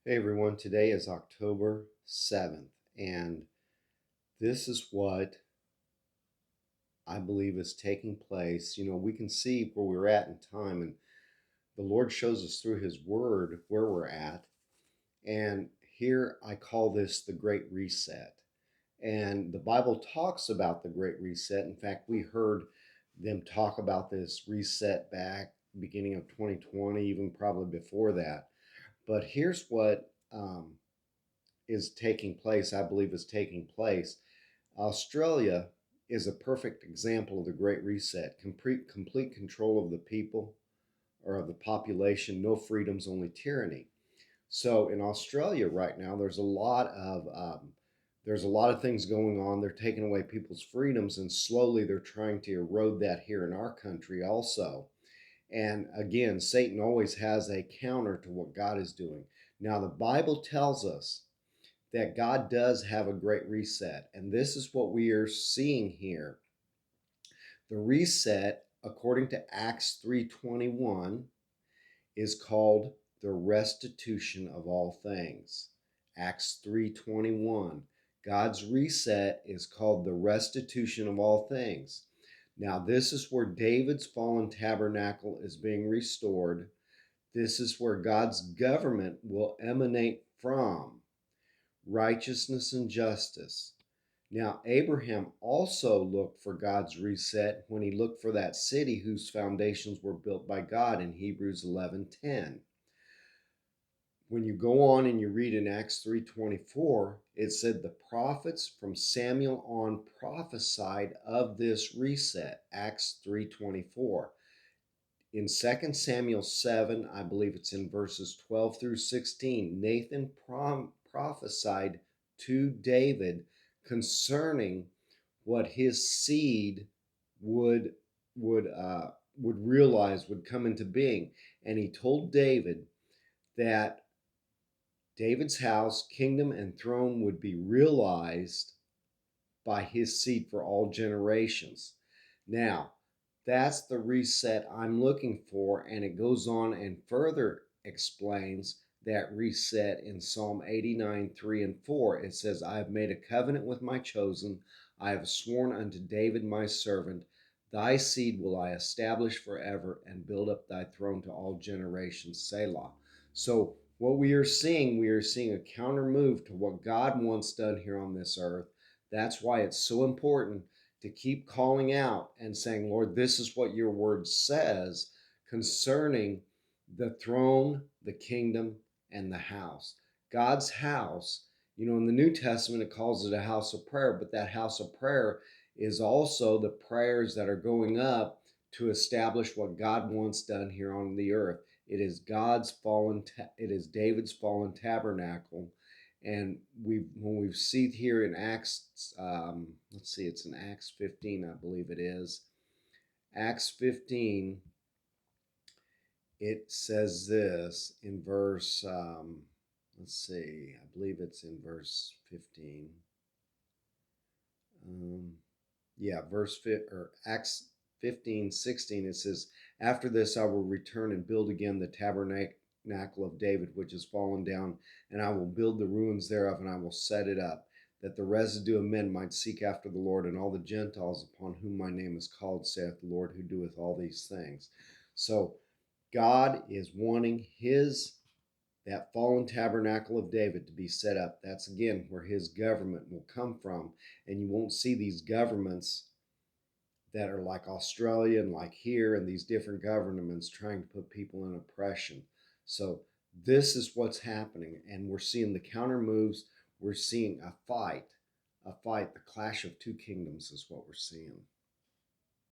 Hey everyone, today is October 7th, and this is what I believe is taking place. We can see where we're at in time, and the Lord shows us through His Word where we're at. And here I call this the Great Reset. And the Bible talks about the Great Reset. In fact, we heard them talk about this reset back beginning of 2020, even probably before that. But here's what is taking place, I believe is taking place. Australia is a perfect example of the Great Reset. Complete control of the people or of the population, no freedoms, only tyranny. So in Australia right now, there's a lot of things going on. They're taking away people's freedoms, and slowly they're trying to erode that here in our country also. And again, Satan always has a counter to what God is doing. Now, the Bible tells us that God does have a great reset. And this is what we are seeing here. The reset, according to Acts 3:21, is called the restitution of all things. Acts 3:21. God's reset is called the restitution of all things. Now, this is where David's fallen tabernacle is being restored. This is where God's government will emanate from righteousness and justice. Now, Abraham also looked for God's reset when he looked for that city whose foundations were built by God in Hebrews 11:10. When you go on and you read in Acts 3:24, it said the prophets from Samuel on prophesied of this reset, Acts 3:24. In 2 Samuel 7, I believe it's in verses 12 through 16, Nathan prophesied to David concerning what his seed would would uh, would realize would come into being, and he told David that David's house, kingdom, and throne would be realized by his seed for all generations. Now, that's the reset I'm looking for, and it goes on and further explains that reset in Psalm 89, 3 and 4. It says, I have made a covenant with my chosen. I have sworn unto David my servant, thy seed will I establish forever and build up thy throne to all generations, Selah. So what we are seeing a counter move to what God wants done here on this earth. That's why it's so important to keep calling out and saying, Lord, this is what your word says concerning the throne, the kingdom, and the house. God's house, in the New Testament, it calls it a house of prayer, but that house of prayer is also the prayers that are going up to establish what God wants done here on the earth. It is it is David's fallen tabernacle, and when we see here in Acts, let's see, it's in Acts 15, I believe it is. Acts 15, it says this in verse, let's see, I believe it's in verse 15. Yeah, or Acts 15:16, it says, after this I will return and build again the tabernacle of David, which is fallen down, and I will build the ruins thereof, and I will set it up, that the residue of men might seek after the Lord, and all the Gentiles upon whom my name is called, saith the Lord, who doeth all these things. So God is wanting that fallen tabernacle of David to be set up. That's again where his government will come from. And you won't see these governments that are like Australia and like here and these different governments trying to put people in oppression. So this is what's happening. And we're seeing the counter moves. We're seeing a fight, the clash of two kingdoms is what we're seeing.